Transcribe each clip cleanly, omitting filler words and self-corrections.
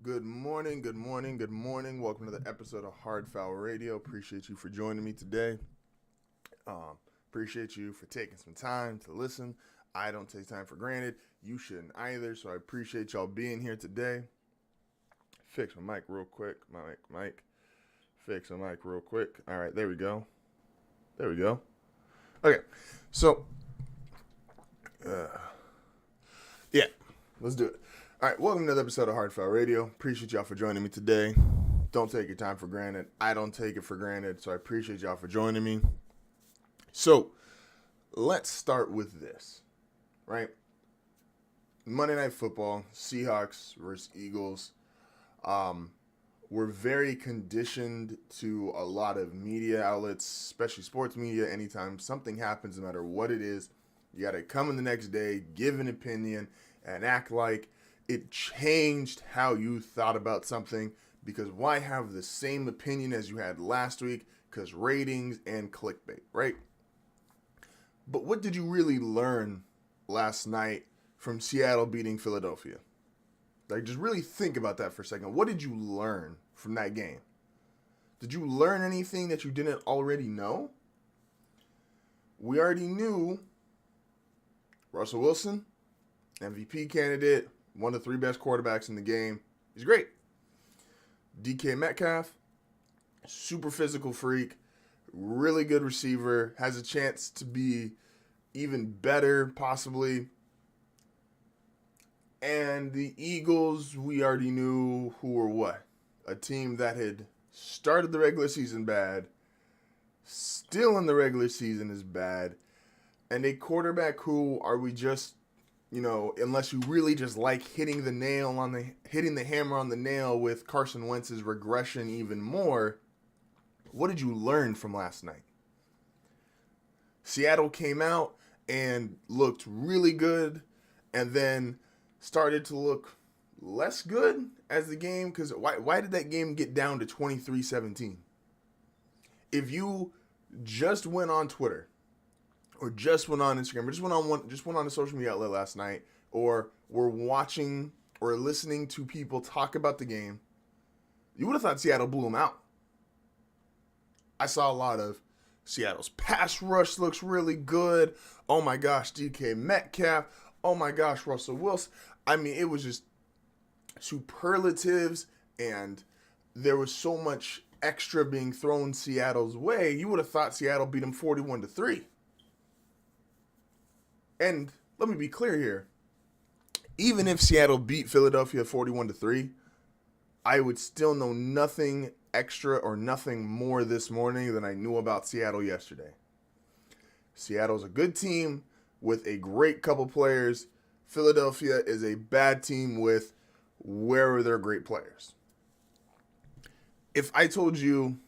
Good morning, good morning, good morning. Welcome to the episode of HardFoul Radio. Appreciate you for joining me today. Appreciate you for taking some time to listen. I don't take time for granted. You shouldn't either, so I appreciate y'all being here today. Fix my mic real quick. Mic. Fix my mic real quick. All right, there we go. Okay, so, let's do it. All right, welcome to the episode of HardFoul Radio. Appreciate y'all for joining me today. Don't take your time for granted. I don't take it for granted, so I appreciate y'all for joining me. So, let's start with this, right? Monday Night Football, Seahawks versus Eagles. We're very conditioned to a lot of media outlets, especially sports media. Anytime something happens, no matter what it is, you got to come in the next day, give an opinion, and act like it changed how you thought about something, because why have the same opinion as you had last week? Because ratings and clickbait, right? But what did you really learn last night from Seattle beating Philadelphia? Like, just really think about that for a second. What did you learn from that game? Did you learn anything that you didn't already know? We already knew Russell Wilson, MVP candidate, one of the three best quarterbacks in the game. He's great. DK Metcalf, super physical freak, really good receiver, has a chance to be even better, possibly. And the Eagles, we already knew who were what. A team that had started the regular season bad, still in the regular season is bad, and a quarterback who are we just, unless you really just like hitting the hammer on the nail with Carson Wentz's regression even more. What did you learn from last night? Seattle came out and looked really good, and then started to look less good as the game, because why did that game get down to 23-17? If you just went on Twitter, or just went on Instagram, or just went on a social media outlet last night, or were watching or listening to people talk about the game, you would have thought Seattle blew them out. I saw a lot of Seattle's pass rush looks really good. Oh my gosh, DK Metcalf. Oh my gosh, Russell Wilson. I mean, it was just superlatives, and there was so much extra being thrown Seattle's way. You would have thought Seattle beat them 41-3. And let me be clear here. Even if Seattle beat Philadelphia 41-3, I would still know nothing extra or nothing more this morning than I knew about Seattle yesterday. Seattle's a good team with a great couple players. Philadelphia is a bad team with where are their great players. If I told you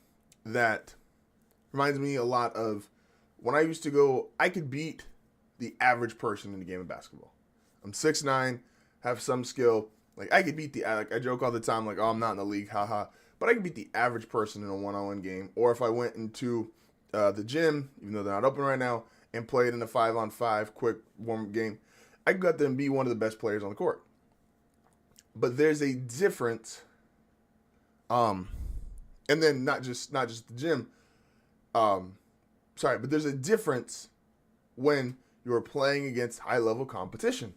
that, reminds me a lot of when I used to go, I could beat the average person in the game of basketball. I'm 6'9", have some skill. Like, I could beat I joke all the time, like, oh, I'm not in the league, haha. But I could beat the average person in a one-on-one game. Or if I went into the gym, even though they're not open right now, and played in a 5-on-5 quick warm-up game, I could go out there and be one of the best players on the court. But there's a difference, and then not just the gym. But there's a difference when you're playing against high-level competition.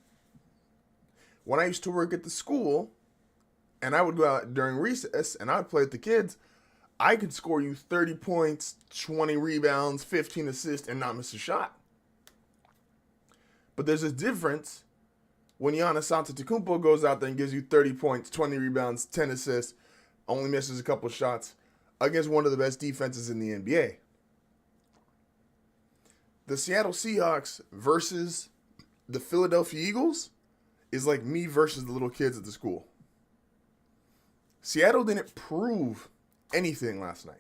When I used to work at the school, and I would go out during recess, and I would play with the kids, I could score you 30 points, 20 rebounds, 15 assists, and not miss a shot. But there's a difference when Giannis Antetokounmpo goes out there and gives you 30 points, 20 rebounds, 10 assists, only misses a couple shots against one of the best defenses in the NBA. The Seattle Seahawks versus the Philadelphia Eagles is like me versus the little kids at the school. Seattle didn't prove anything last night.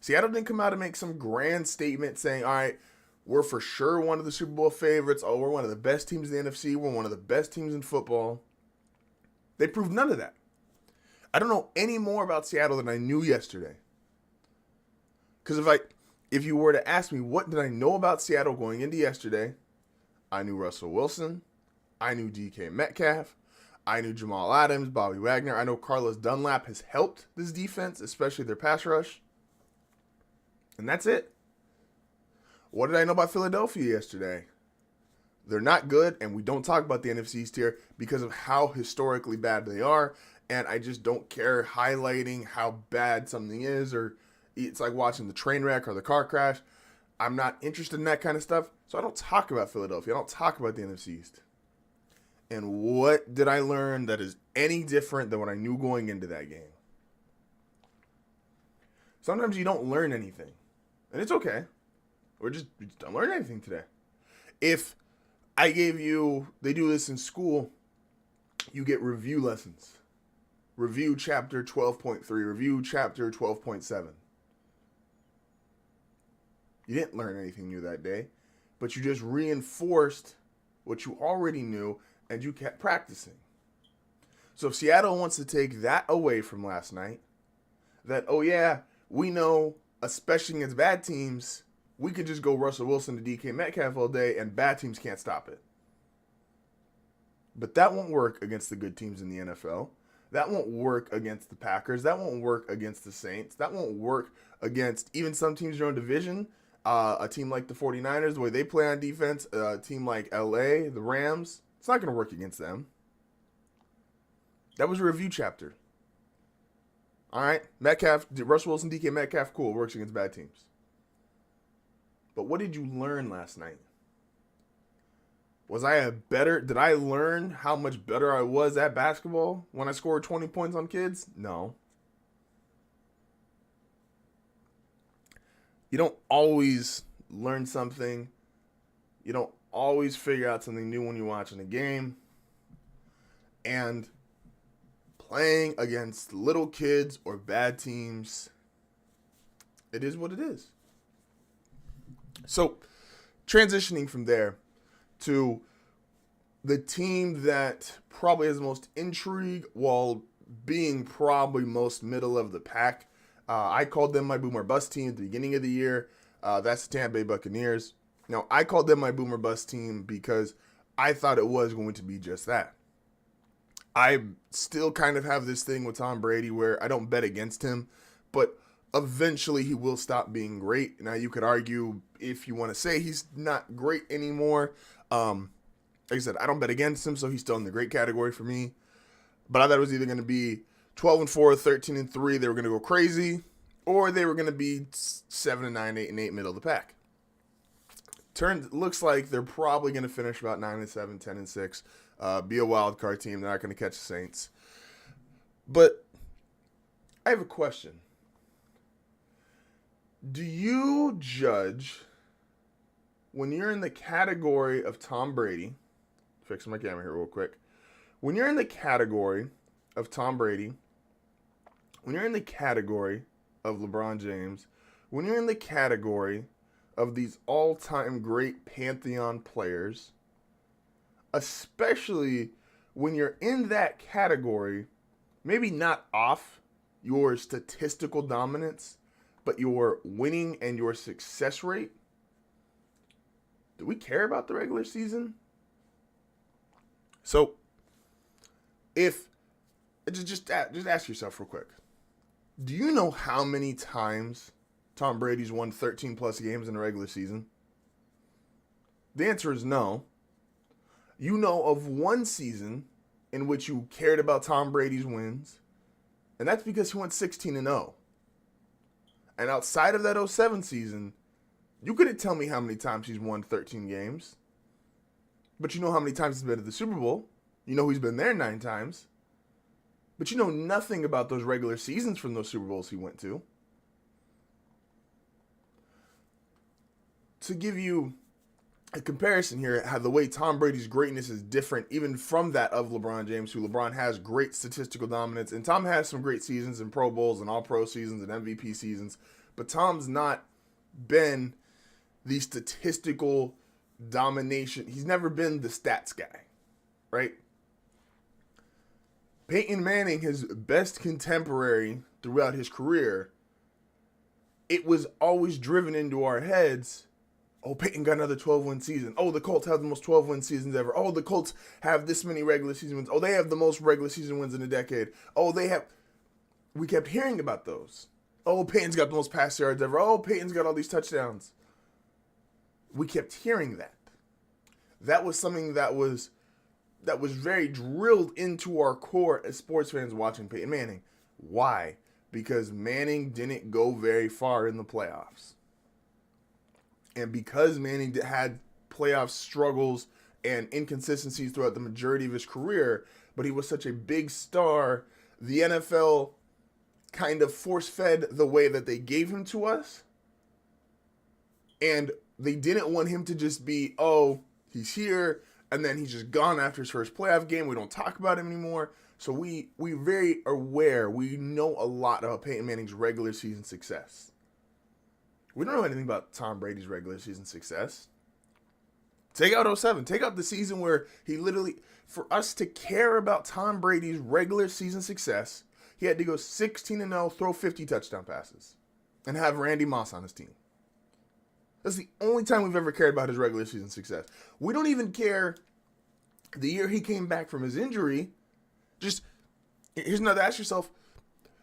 Seattle didn't come out and make some grand statement saying, all right, we're for sure one of the Super Bowl favorites. Oh, we're one of the best teams in the NFC. We're one of the best teams in football. They proved none of that. I don't know any more about Seattle than I knew yesterday. Because if you were to ask me what did I know about Seattle going into yesterday, I knew Russell Wilson. I knew DK Metcalf. I knew Jamal Adams, Bobby Wagner. I know Carlos Dunlap has helped this defense, especially their pass rush. And that's it. What did I know about Philadelphia yesterday? They're not good, and we don't talk about the NFC East here because of how historically bad they are, and I just don't care highlighting how bad something is, or it's like watching the train wreck or the car crash. I'm not interested in that kind of stuff, so I don't talk about Philadelphia. I don't talk about the NFC East. And what did I learn that is any different than what I knew going into that game? Sometimes you don't learn anything, and it's okay. Or just don't learn anything today. If I gave you, they do this in school, you get review lessons. Review chapter 12.3, review chapter 12.7. You didn't learn anything new that day, but you just reinforced what you already knew and you kept practicing. So if Seattle wants to take that away from last night, that, oh yeah, we know, especially against bad teams, we could just go Russell Wilson to DK Metcalf all day and bad teams can't stop it. But that won't work against the good teams in the NFL. That won't work against the Packers. That won't work against the Saints. That won't work against even some teams in your own division. A team like the 49ers, the way they play on defense, a team like LA, the Rams, it's not going to work against them. That was a review chapter. All right, Metcalf, Russell Wilson, DK Metcalf, cool, works against bad teams. But what did you learn last night? Did I learn how much better I was at basketball when I scored 20 points on kids? No. You don't always learn something. You don't always figure out something new when you're watching a game. And playing against little kids or bad teams, it is what it is. So, transitioning from there to the team that probably has the most intrigue while being probably most middle of the pack. I called them my boom or bust team at the beginning of the year. That's the Tampa Bay Buccaneers. Now, I called them my boom or bust team because I thought it was going to be just that. I still kind of have this thing with Tom Brady where I don't bet against him, but eventually he will stop being great. Now, you could argue if you want to say he's not great anymore. Like I said, I don't bet against him, so he's still in the great category for me. But I thought it was either going to be 12-4, 13-3, they were going to go crazy, or they were going to be 7-9, 8-8, middle of the pack. Looks like they're probably going to finish about 9-7, 10-6, be a wild card team. They're not going to catch the Saints. But I have a question. Do you judge when you're in the category of Tom Brady? Fixing my camera here real quick. When you're in the category of Tom Brady, when you're in the category of LeBron James, when you're in the category of these all-time great Pantheon players, especially when you're in that category, maybe not off your statistical dominance, but your winning and your success rate, do we care about the regular season? So, just ask yourself real quick. Do you know how many times Tom Brady's won 13 plus games in the regular season? The answer is no. You know of one season in which you cared about Tom Brady's wins, and that's because he went 16-0. And outside of that 2007 season, you couldn't tell me how many times he's won 13 games. But you know how many times he's been to the Super Bowl. You know he's been there 9 times. But you know nothing about those regular seasons from those Super Bowls he went to. To give you a comparison here, how the way Tom Brady's greatness is different even from that of LeBron James, who LeBron has great statistical dominance. And Tom has some great seasons and Pro Bowls and All-Pro seasons and MVP seasons. But Tom's not been the statistical domination. He's never been the stats guy, right? Peyton Manning, his best contemporary throughout his career, it was always driven into our heads Oh, Peyton got another 12-win season. Oh, the Colts have the most 12-win seasons ever. Oh, the Colts have this many regular season wins. Oh, they have the most regular season wins in a decade. Oh, they have... We kept hearing about those. Oh, Peyton's got the most pass yards ever. Oh, Peyton's got all these touchdowns. We kept hearing that. That was something that was very drilled into our core as sports fans watching Peyton Manning. Why? Because Manning didn't go very far in the playoffs. And because Manning had playoff struggles and inconsistencies throughout the majority of his career, but he was such a big star, the NFL kind of force-fed the way that they gave him to us. And they didn't want him to just be, oh, he's here, and then he's just gone after his first playoff game. We don't talk about him anymore. So we very aware. We know a lot about Peyton Manning's regular season success. We don't know anything about Tom Brady's regular season success. Take out 07. Take out the season where he literally, for us to care about Tom Brady's regular season success, he had to go 16-0, throw 50 touchdown passes, and have Randy Moss on his team. That's the only time we've ever cared about his regular season success. We don't even care the year he came back from his injury. Just, here's another, ask yourself,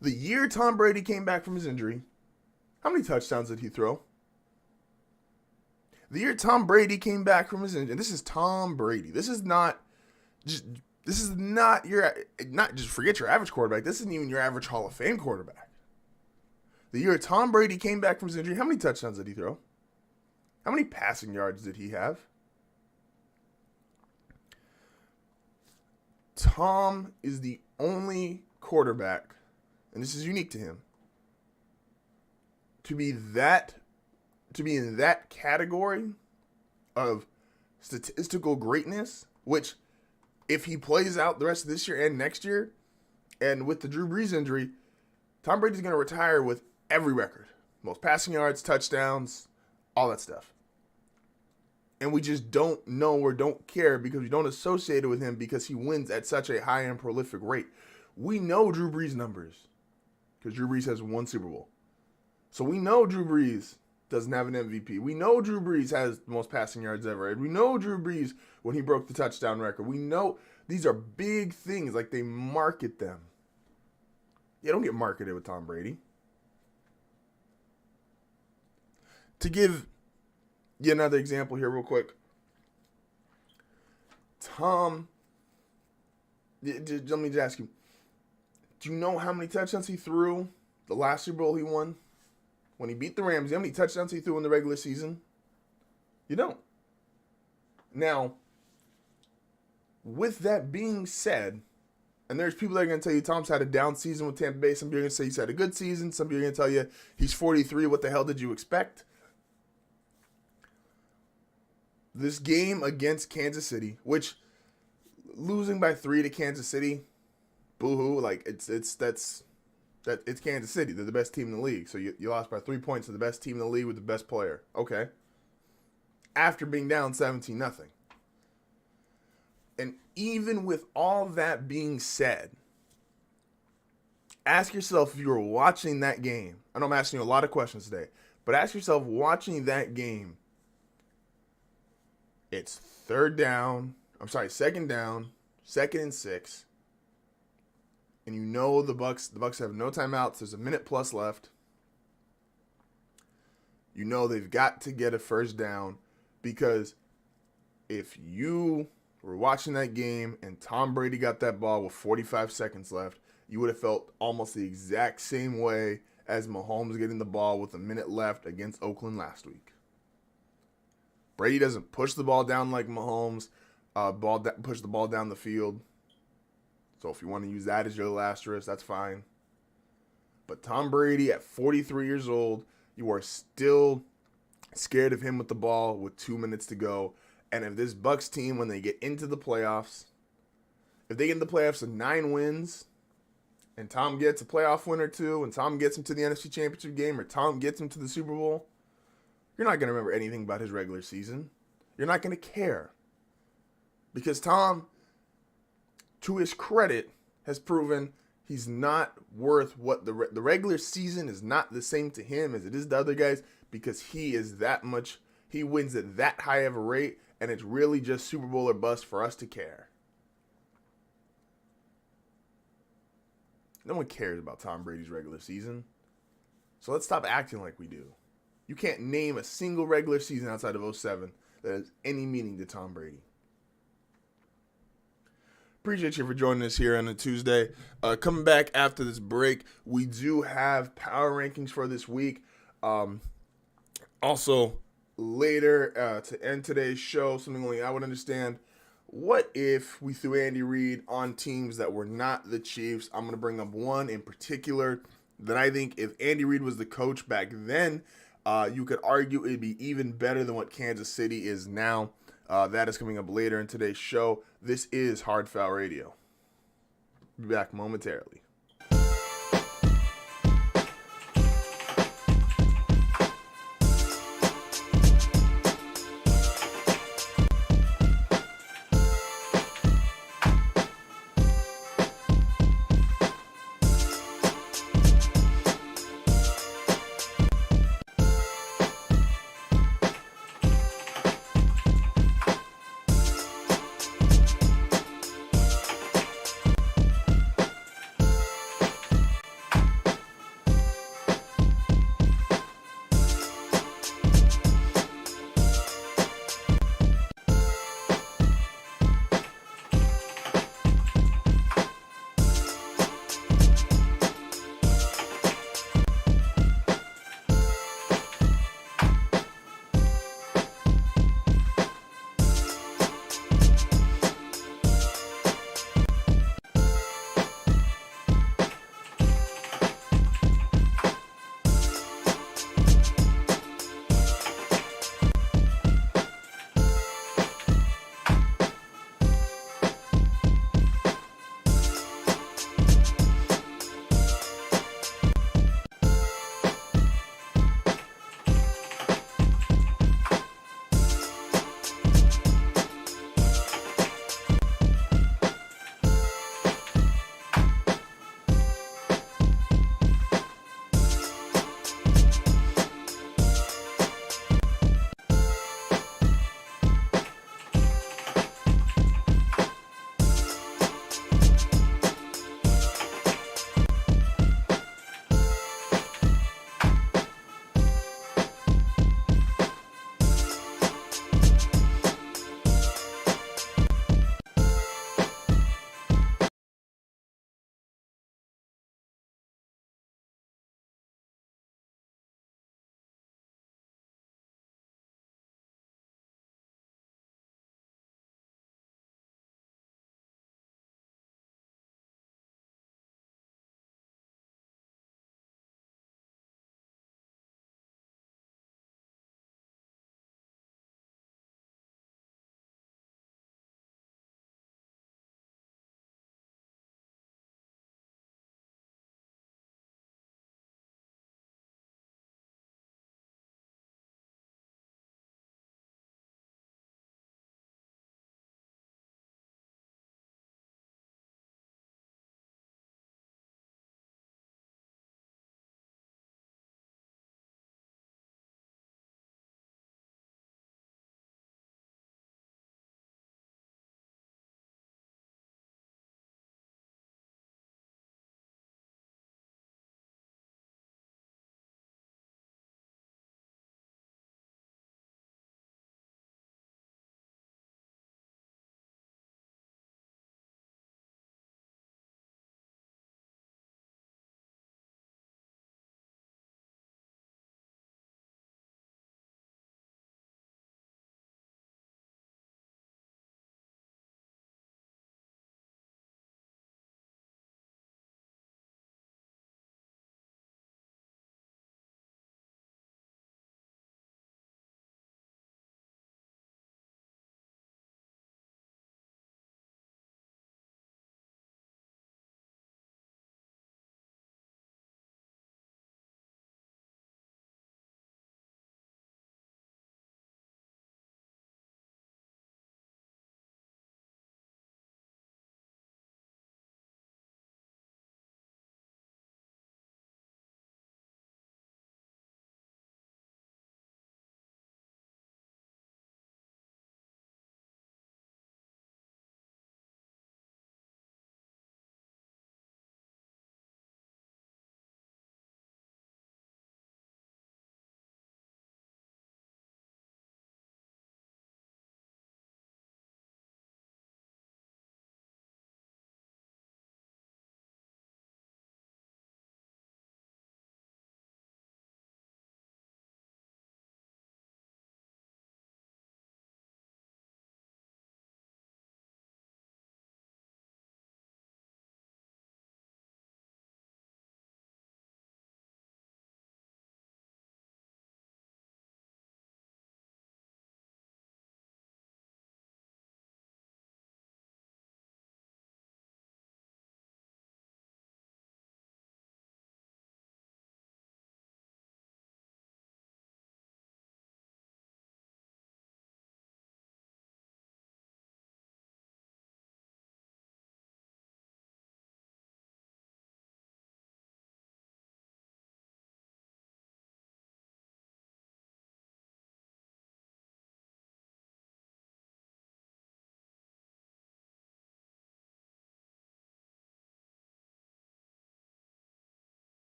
the year Tom Brady came back from his injury, how many touchdowns did he throw? The year Tom Brady came back from his injury, and this is Tom Brady. This is not just forget your average quarterback. This isn't even your average Hall of Fame quarterback. The year Tom Brady came back from his injury, how many touchdowns did he throw? How many passing yards did he have? Tom is the only quarterback, and this is unique to him, to be in that category of statistical greatness, which if he plays out the rest of this year and next year, and with the Drew Brees injury, Tom Brady's going to retire with every record. Most passing yards, touchdowns, all that stuff. And we just don't know or don't care because we don't associate it with him because he wins at such a high and prolific rate. We know Drew Brees' numbers because Drew Brees has one Super Bowl. So we know Drew Brees doesn't have an MVP. We know Drew Brees has the most passing yards ever. We know Drew Brees when he broke the touchdown record. We know these are big things. Like, they market them. They don't get marketed with Tom Brady. To give you another example here real quick. Tom, let me just ask you, do you know how many touchdowns he threw the last Super Bowl he won? When he beat the Rams, you know how many touchdowns he threw in the regular season? You don't. Now, with that being said, and there's people that are going to tell you Tom's had a down season with Tampa Bay. Some people are going to say he's had a good season. Some people are going to tell you he's 43. What the hell did you expect? This game against Kansas City, which losing by 3 to Kansas City, boo-hoo, like it's Kansas City. They're the best team in the league. So you lost by 3 points to the best team in the league with the best player. Okay. After being down 17-0. And even with all that being said, ask yourself if you were watching that game. I know I'm asking you a lot of questions today, but ask yourself, watching that game, it's second down, 2nd and 6. And you know the Bucks have no timeouts. There's a minute plus left. You know they've got to get a first down, because if you were watching that game and Tom Brady got that ball with 45 seconds left, you would have felt almost the exact same way as Mahomes getting the ball with a minute left against Oakland last week. Brady doesn't push the ball down like Mahomes, push the ball down the field. So if you want to use that as your little asterisk, that's fine. But Tom Brady at 43 years old, you are still scared of him with the ball with 2 minutes to go. And if this Bucks team, when they get into the playoffs, if they get in the playoffs with 9 wins, and Tom gets a playoff win or 2, and Tom gets him to the NFC Championship game, or Tom gets him to the Super Bowl, you're not going to remember anything about his regular season. You're not going to care. Because Tom, to his credit, has proven he's not worth what the regular season is not the same to him as it is to other guys, because he is that much, he wins at that high of a rate, and it's really just Super Bowl or bust for us to care. No one cares about Tom Brady's regular season. So let's stop acting like we do. You can't name a single regular season outside of 2007 that has any meaning to Tom Brady. Appreciate you for joining us here on a Tuesday. Coming back after this break, we do have power rankings for this week. Also, later to end today's show, something only I would understand. What if we threw Andy Reid on teams that were not the Chiefs? I'm going to bring up one in particular that I think if Andy Reid was the coach back then, you could argue it'd be even better than what Kansas City is now. That is coming up later in today's show. This is HardFoul Radio. Be back momentarily.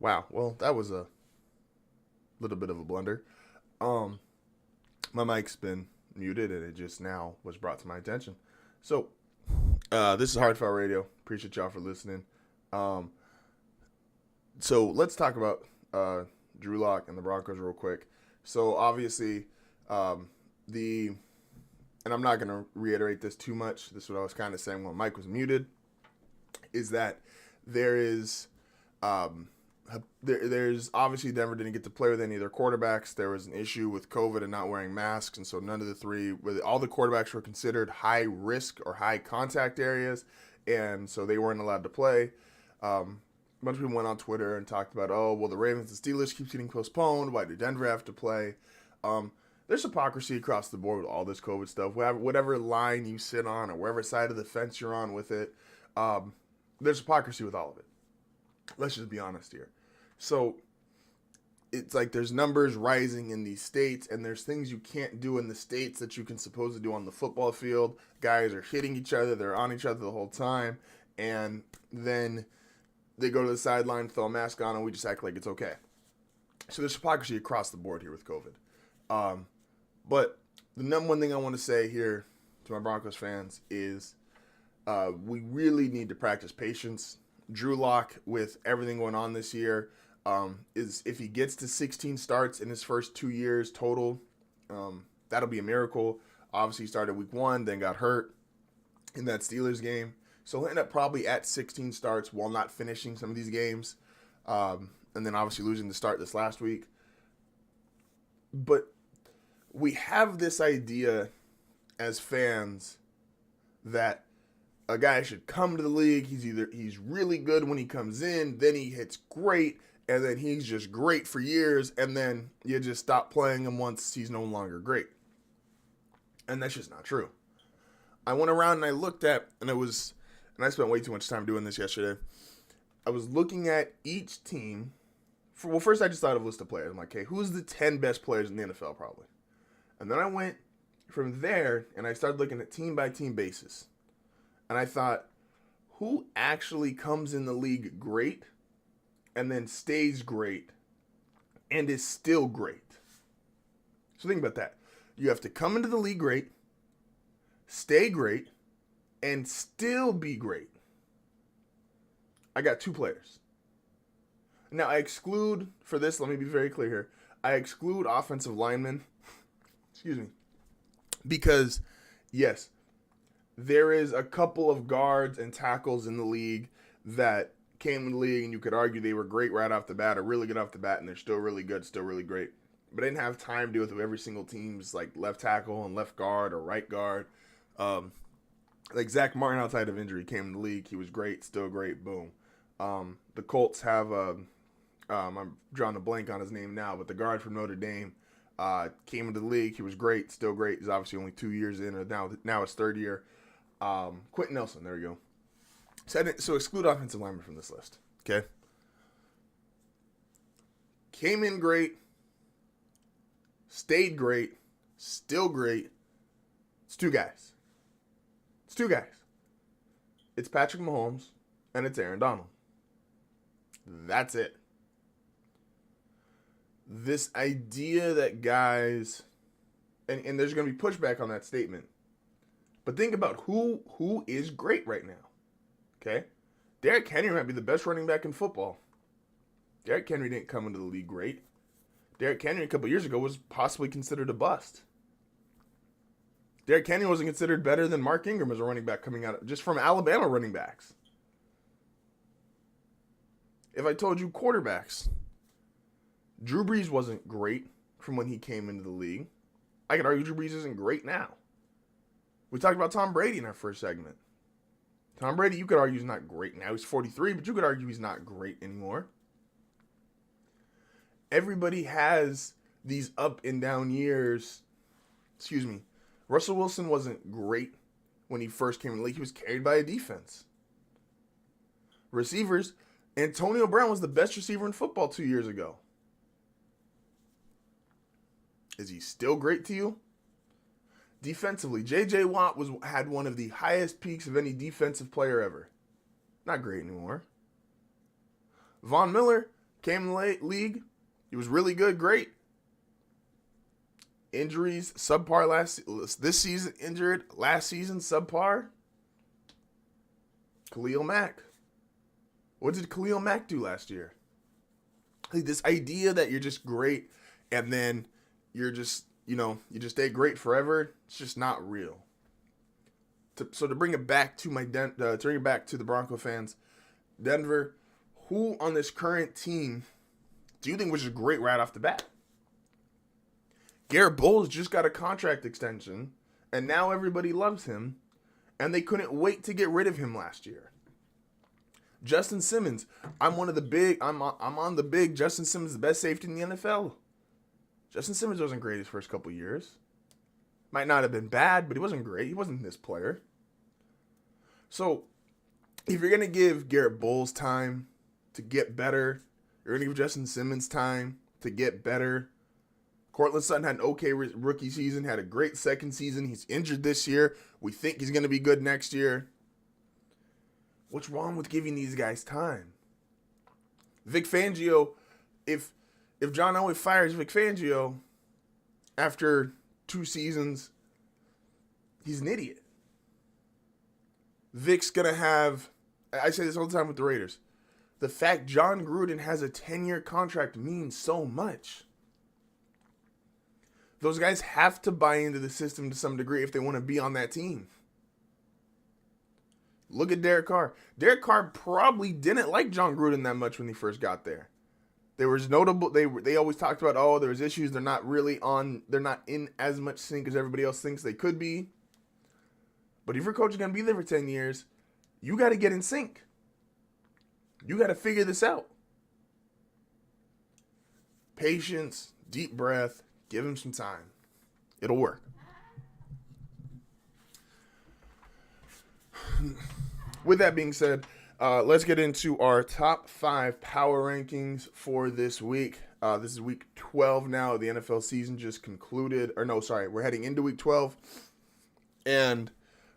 Wow. Well, that was a little bit of a blunder. My mic's been muted and it just now was brought to my attention. So, this is HardFoul Radio. Appreciate y'all for listening. So let's talk about Drew Lock and the Broncos real quick. So obviously, and I'm not going to reiterate this too much. This is what I was kind of saying when Mike was muted, is that there's obviously Denver didn't get to play with any of their quarterbacks. There was an issue with COVID and not wearing masks, and so none of the three, all the quarterbacks were considered high risk or high contact areas, and so they weren't allowed to play. A bunch of people went on Twitter and talked about, oh, well, the Ravens and Steelers keeps getting postponed. Why do Denver have to play? There's hypocrisy across the board with all this COVID stuff. Whatever line you sit on or wherever side of the fence you're on with it, there's hypocrisy with all of it. Let's just be honest here. So it's like there's numbers rising in these states, and there's things you can't do in the states that you can supposed to do on the football field. Guys are hitting each other. They're on each other the whole time. And then they go to the sideline, throw a mask on, and we just act like it's okay. So there's hypocrisy across the board here with COVID. But the number one thing I want to say here to my Broncos fans is we really need to practice patience. Drew Lock, with everything going on this year, is if he gets to 16 starts in his first 2 years total, that'll be a miracle. Obviously, he started week 1, then got hurt in that Steelers game. So he'll end up probably at 16 starts while not finishing some of these games. And then obviously losing the start this last week. But we have this idea as fans that a guy should come to the league. He's really good when he comes in, then he hits great, and then he's just great for years, and then you just stop playing him once he's no longer great. And that's just not true. I went around and I looked at, and I spent way too much time doing this yesterday. I was looking at each team. First I just thought of a list of players. I'm like, okay, who's the 10 best players in the NFL probably? And then I went from there, and I started looking at team-by-team basis. And I thought, who actually comes in the league great and then stays great and is still great? So think about that. You have to come into the league great, stay great, and still be great. I got 2 players. Now, I exclude, for this, let me be very clear here, I exclude offensive linemen. Excuse me. Because, yes, there is a couple of guards and tackles in the league that came in the league and you could argue they were great right off the bat or really good off the bat, and they're still really good, still really great. But I didn't have time to do it with every single team's like left tackle and left guard or right guard. Like Zach Martin, outside of injury, came in the league. He was great, still great, boom. The Colts have, I'm drawing a blank on his name now, but the guard from Notre Dame came into the league. He was great, still great. He's obviously only 2 years in, or now his third year. Quentin Nelson, there we go. So exclude offensive linemen from this list, okay? Came in great, stayed great, still great. It's 2 guys. It's Patrick Mahomes and it's Aaron Donald. That's it. This idea that guys, and there's going to be pushback on that statement, but think about who is great right now, okay? Derrick Henry might be the best running back in football. Derrick Henry didn't come into the league great. Derrick Henry a couple years ago was possibly considered a bust. Derrick Henry wasn't considered better than Mark Ingram as a running back coming out just from Alabama running backs. If I told you quarterbacks, Drew Brees wasn't great from when he came into the league. I could argue Drew Brees isn't great now. We talked about Tom Brady in our first segment. Tom Brady, you could argue he's not great now. He's 43, but you could argue he's not great anymore. Everybody has these up and down years. Excuse me. Russell Wilson wasn't great when he first came in the league. He was carried by a defense. Receivers, Antonio Brown was the best receiver in football 2 years ago. Is he still great to you? Defensively, J.J. Watt had one of the highest peaks of any defensive player ever. Not great anymore. Von Miller came in the league. He was really good, great. Injuries, subpar this season, injured. Last season, subpar. Khalil Mack. What did Khalil Mack do last year? Like this idea that you're just great and then you're just, you just stay great forever, it's just not real. So to bring it back to the Bronco fans, Denver, who on this current team do you think was just great right off the bat? Garrett Bowles just got a contract extension, and now everybody loves him, and they couldn't wait to get rid of him last year. Justin Simmons, I'm on the big Justin Simmons, the best safety in the NFL. Justin Simmons wasn't great his first couple years. Might not have been bad, but he wasn't great. He wasn't this player. So, if you're going to give Garrett Bowles time to get better, you're going to give Justin Simmons time to get better. Cortland Sutton had an okay rookie season, had a great second season. He's injured this year. We think he's going to be good next year. What's wrong with giving these guys time? Vic Fangio, if John Elway fires Vic Fangio after 2 seasons, he's an idiot. Vic's going to have, I say this all the time with the Raiders, the fact John Gruden has a 10-year contract means so much. Those guys have to buy into the system to some degree if they want to be on that team. Look at Derek Carr. Derek Carr probably didn't like John Gruden that much when he first got there. There was notable. They always talked about, there was issues. They're not in as much sync as everybody else thinks they could be. But if your coach is going to be there for 10 years, you got to get in sync. You got to figure this out. Patience, deep breath, give him some time. It'll work. With that being said, let's get into our top 5 power rankings for this week. This is week 12 now. The NFL season just concluded. We're heading into week 12. And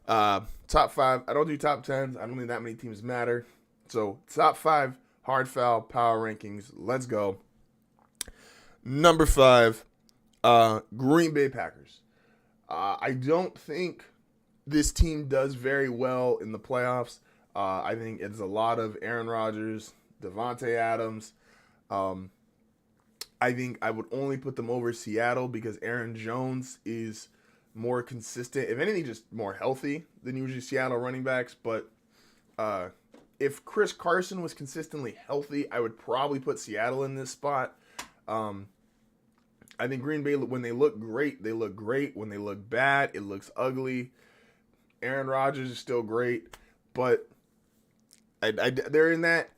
top 5, I don't do top 10s. I don't think that many teams matter. So top 5 hard foul power rankings. Let's go. Number 5, Green Bay Packers. I don't think this team does very well in the playoffs. I think it's a lot of Aaron Rodgers, Devontae Adams. I think I would only put them over Seattle because Aaron Jones is more consistent, if anything, just more healthy than usually Seattle running backs. But if Chris Carson was consistently healthy, I would probably put Seattle in this spot. I think Green Bay, when they look great, they look great. When they look bad, it looks ugly. Aaron Rodgers is still great, but they're in that.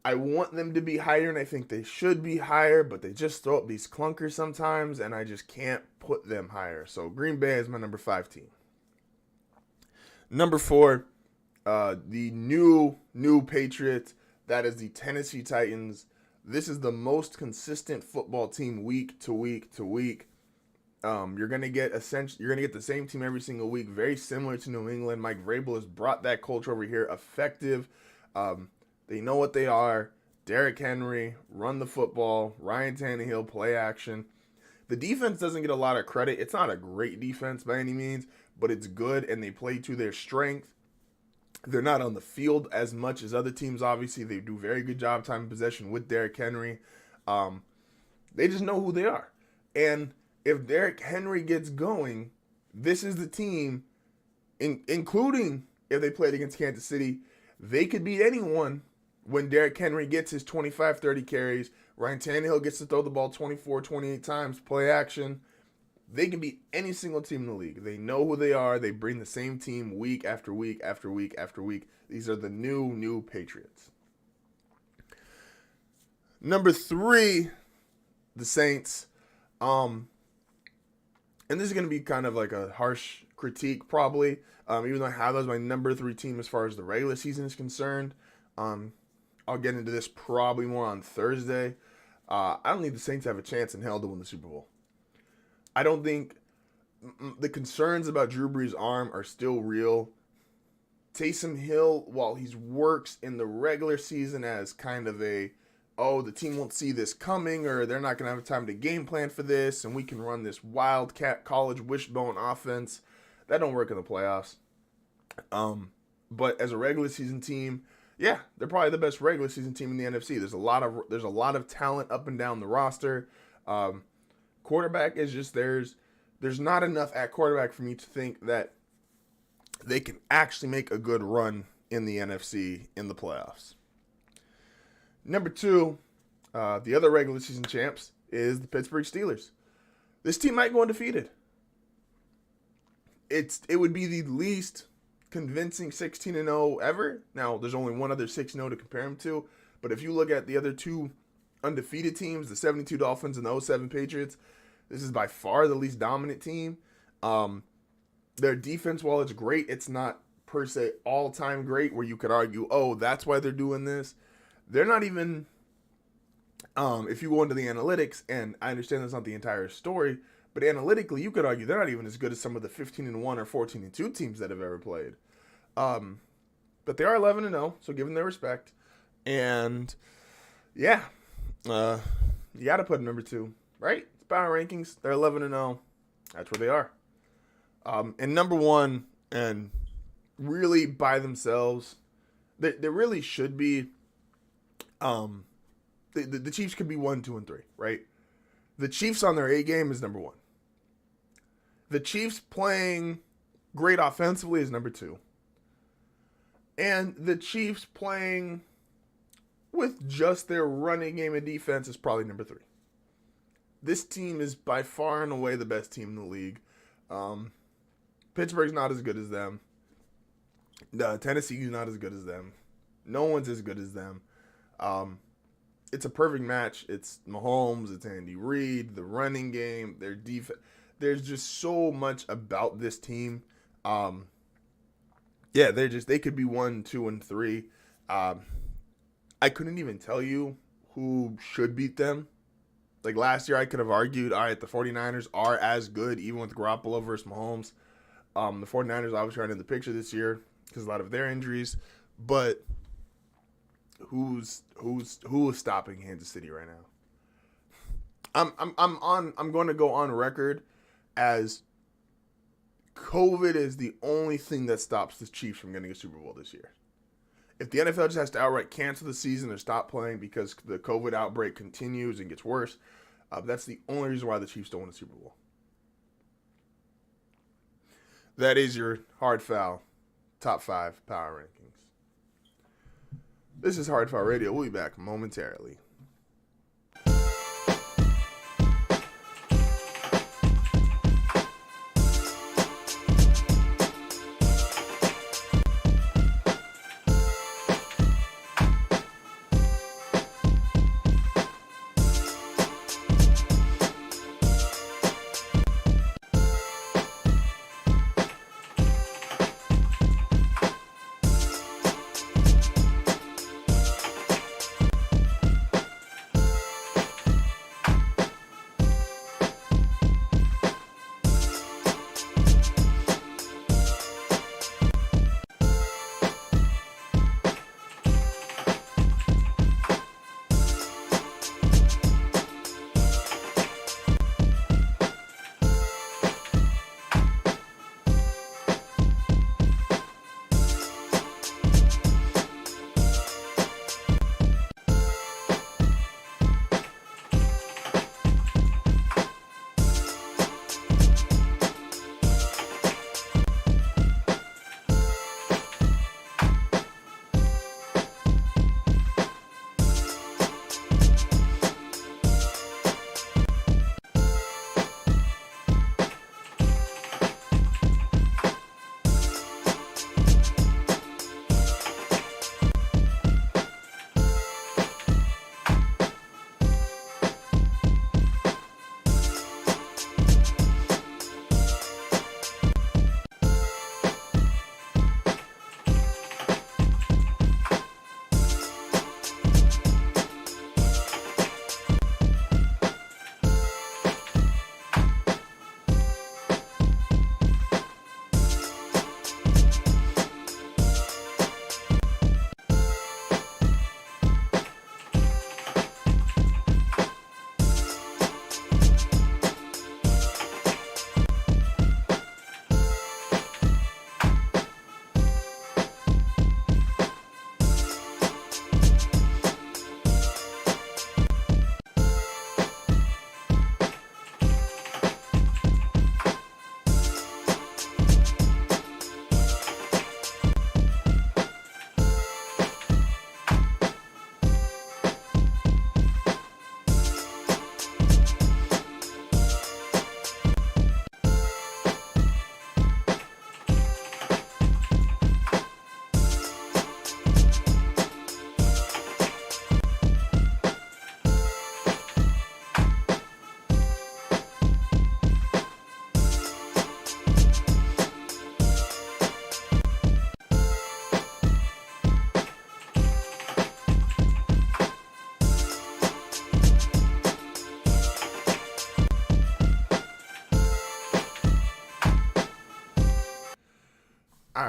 I want them to be higher, and I think they should be higher, but they just throw up these clunkers sometimes, and I just can't put them higher. So Green Bay is my number 5 team. Number 4, the new Patriots. That is the Tennessee Titans. This is the most consistent football team week to week to week. You're gonna get the same team every single week, very similar to New England. Mike Vrabel has brought that culture over here, effective. They know what they are. Derrick Henry, run the football. Ryan Tannehill, play action. The defense doesn't get a lot of credit. It's not a great defense by any means, but it's good, and they play to their strength. They're not on the field as much as other teams, obviously. They do a very good job time of possession with Derrick Henry. They just know who they are. And if Derrick Henry gets going, this is the team, including if they played against Kansas City, they could beat anyone when Derrick Henry gets his 25, 30 carries. Ryan Tannehill gets to throw the ball 24, 28 times, play action. They can beat any single team in the league. They know who they are. They bring the same team week after week after week after week. These are the new Patriots. Number 3, the Saints. And this is going to be kind of like a harsh critique probably, even though I have those my number 3 team as far as the regular season is concerned. I'll get into this probably more on Thursday. I don't think the Saints have a chance in hell to win the Super Bowl. I don't think the concerns about Drew Brees' arm are still real. Taysom Hill, while he works in the regular season as kind of a oh, the team won't see this coming, or they're not going to have time to game plan for this, and we can run this wildcat college wishbone offense. That don't work in the playoffs. But as a regular season team, yeah, they're probably the best regular season team in the NFC. There's a lot of talent up and down the roster. Quarterback is just there's not enough at quarterback for me to think that they can actually make a good run in the NFC in the playoffs. Number 2, the other regular season champs is the Pittsburgh Steelers. This team might go undefeated. It would be the least convincing 16-0 ever. Now, there's only one other 6-0 to compare them to, but if you look at the other 2 undefeated teams, the 72 Dolphins and the 07 Patriots, this is by far the least dominant team. Their defense, while it's great, it's not per se all-time great where you could argue, oh, that's why they're doing this. They're not even, if you go into the analytics, and I understand that's not the entire story, but analytically, you could argue they're not even as good as some of the 15-1 or 14-2 teams that have ever played. But they are 11-0, so give them their respect. And, yeah, you got to put them number 2, right? It's power rankings. They're 11-0. That's where they are. And number 1, and really by themselves, they really should be, the Chiefs could be 1, 2, and 3, right? The Chiefs on their A game is number 1. The Chiefs playing great offensively is number 2. And the Chiefs playing with just their running game and defense is probably number 3. This team is by far and away the best team in the league. Pittsburgh's not as good as them. Tennessee's not as good as them. No one's as good as them. It's a perfect match. It's Mahomes, it's Andy Reid, the running game, their defense. There's just so much about this team. Yeah, they could be 1, 2, and 3. I couldn't even tell you who should beat them. Like last year, I could have argued, all right, the 49ers are as good, even with Garoppolo versus Mahomes. The 49ers obviously aren't in the picture this year because of a lot of their injuries. But who is stopping Kansas City right now? I'm going to go on record as COVID is the only thing that stops the Chiefs from getting a Super Bowl this year. If the NFL just has to outright cancel the season or stop playing because the COVID outbreak continues and gets worse, that's the only reason why the Chiefs don't win a Super Bowl. That is your Hard Foul Top 5 Power Rankings. This is HardFoul Radio. We'll be back momentarily.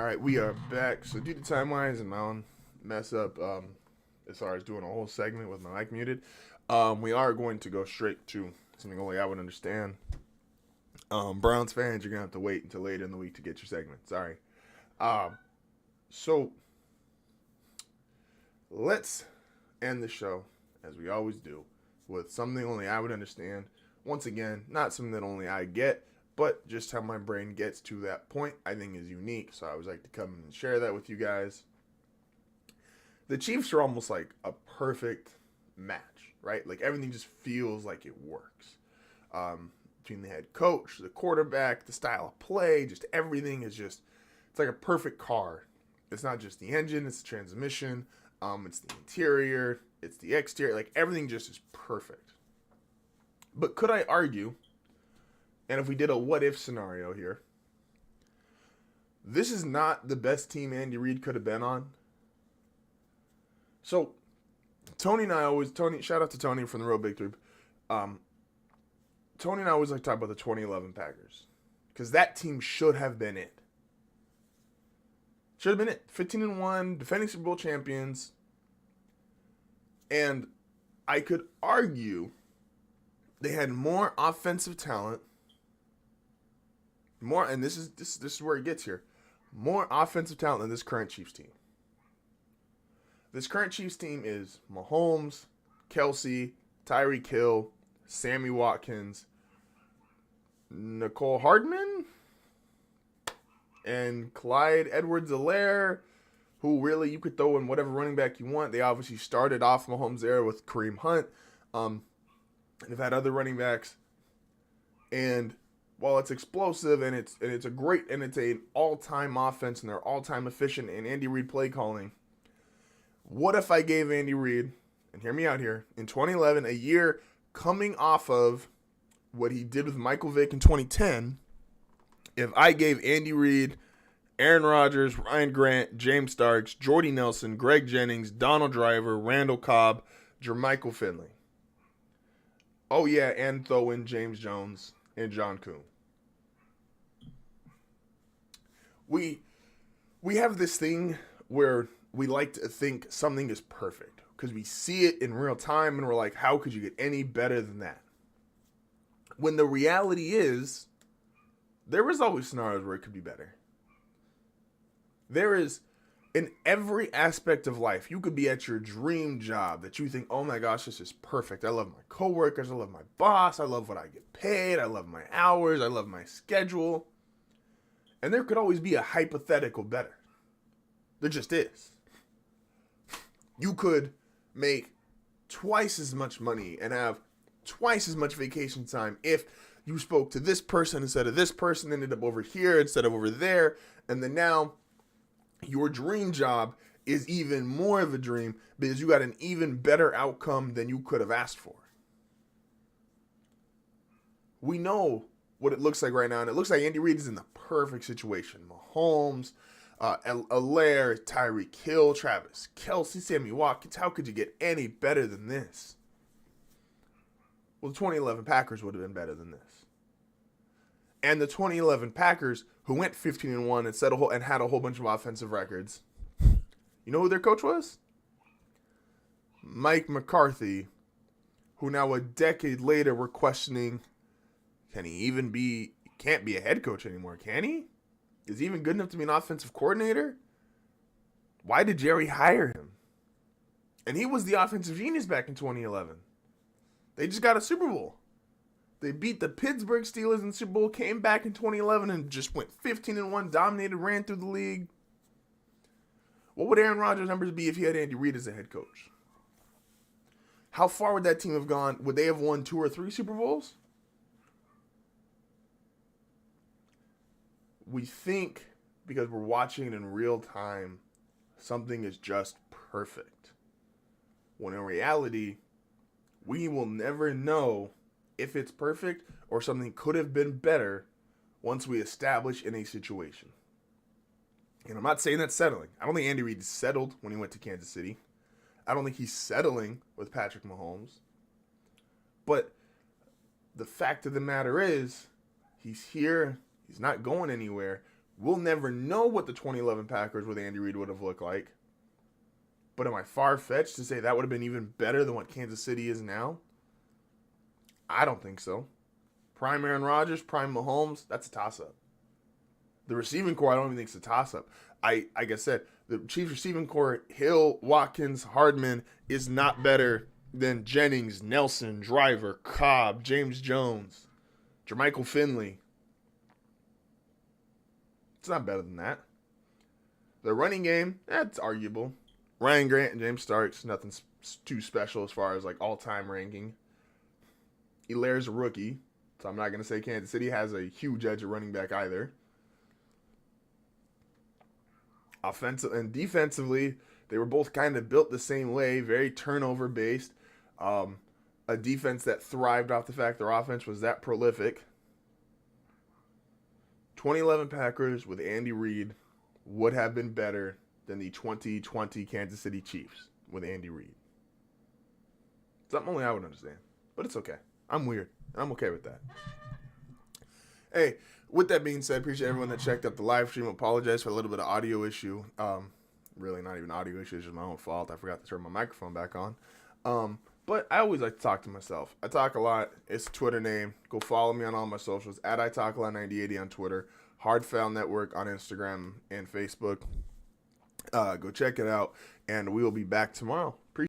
right, we are back. So due to time-wise and my own mess up as far as doing a whole segment with my mic muted, we are going to go straight to something only I would understand. Browns fans, you're going to have to wait until later in the week to get your segment. Sorry. So let's end the show, as we always do, with something only I would understand. Once again, not something that only I get, but just how my brain gets to that point, I think is unique. So I always like to come and share that with you guys. The Chiefs are almost like a perfect match, right? Like everything just feels like it works. Between the head coach, the quarterback, the style of play, just everything is just, it's like a perfect car. It's not just the engine, it's the transmission, it's the interior, it's the exterior, like everything just is perfect. But could I argue, and if we did a what-if scenario here, this is not the best team Andy Reid could have been on? So, Tony, shout out to Tony from the Real Big Three. Tony and I always like to talk about the 2011 Packers. Because that team should have been it. Should have been it. 15-1, defending Super Bowl champions. And I could argue they had more offensive talent. And this is where it gets here. More offensive talent than this current Chiefs team. This current Chiefs team is Mahomes, Kelsey, Tyreek Hill, Sammy Watkins, Nicole Hardman, and Clyde Edwards-Helaire, who really you could throw in whatever running back you want. They obviously started off Mahomes' era with Kareem Hunt. They've had other running backs, and while it's explosive and it's an all-time offense and they're all-time efficient in Andy Reid play calling, what if I gave Andy Reid, and hear me out here, in 2011, a year coming off of what he did with Michael Vick in 2010, if I gave Andy Reid, Aaron Rodgers, Ryan Grant, James Starks, Jordy Nelson, Greg Jennings, Donald Driver, Randall Cobb, Jermichael Finley. Oh yeah, and throw in James Jones and John Kuhn. We have this thing where we like to think something is perfect because we see it in real time and we're like, how could you get any better than that? When the reality is, there is always scenarios where it could be better. There is, in every aspect of life, you could be at your dream job that you think, oh my gosh, this is perfect. I love my coworkers. I love my boss. I love what I get paid. I love my hours. I love my schedule. And there could always be a hypothetical better. There just is. You could make twice as much money and have twice as much vacation time if you spoke to this person instead of this person, ended up over here instead of over there, and then now your dream job is even more of a dream because you got an even better outcome than you could have asked for. We know what it looks like right now, and it looks like Andy Reid is in the perfect situation. Mahomes, Helaire, Tyreek Hill, Travis Kelsey, Sammy Watkins. How could you get any better than this? Well, the 2011 Packers would have been better than this. And the 2011 Packers, who went 15-1 and had a whole bunch of offensive records, you know who their coach was? Mike McCarthy, who now a decade later we're questioning, can't be a head coach anymore, can he? Is he even good enough to be an offensive coordinator? Why did Jerry hire him? And he was the offensive genius back in 2011. They just got a Super Bowl. They beat the Pittsburgh Steelers in the Super Bowl, came back in 2011 and just went 15-1, dominated, ran through the league. What would Aaron Rodgers' numbers be if he had Andy Reid as the head coach? How far would that team have gone? Would they have won 2 or 3 Super Bowls? We think, because we're watching it in real time, something is just perfect. When in reality, we will never know if it's perfect or something could have been better once we establish in a situation. And I'm not saying that's settling. I don't think Andy Reid settled when he went to Kansas City. I don't think he's settling with Patrick Mahomes. But the fact of the matter is, he's here. He's not going anywhere. We'll never know what the 2011 Packers with Andy Reid would have looked like. But am I far-fetched to say that would have been even better than what Kansas City is now? I don't think so. Prime Aaron Rodgers, prime Mahomes, that's a toss-up. The receiving core, I don't even think it's a toss-up. Like I said, the Chiefs receiving core, Hill, Watkins, Hardman, is not better than Jennings, Nelson, Driver, Cobb, James Jones, Jermichael Finley. It's not better than that. The running game, that's arguable. Ryan Grant and James Starks, nothing too special as far as like all-time ranking. Hilaire's a rookie, so I'm not going to say Kansas City has a huge edge at running back either. Offensive and defensively, they were both kind of built the same way, very turnover-based. A defense that thrived off the fact their offense was that prolific. 2011 Packers with Andy Reid would have been better than the 2020 Kansas City Chiefs with Andy Reid. Something only I would understand, but it's okay. I'm weird, and I'm okay with that. Hey, with that being said, appreciate everyone that checked out the live stream. Apologize for a little bit of audio issue. Really not even audio issue, it's just my own fault. I forgot to turn my microphone back on. But I always like to talk to myself. I talk a lot. It's a Twitter name. Go follow me on all my socials. At iTalkALot9080 on Twitter. HardFoul Network on Instagram and Facebook. Go check it out. And we will be back tomorrow.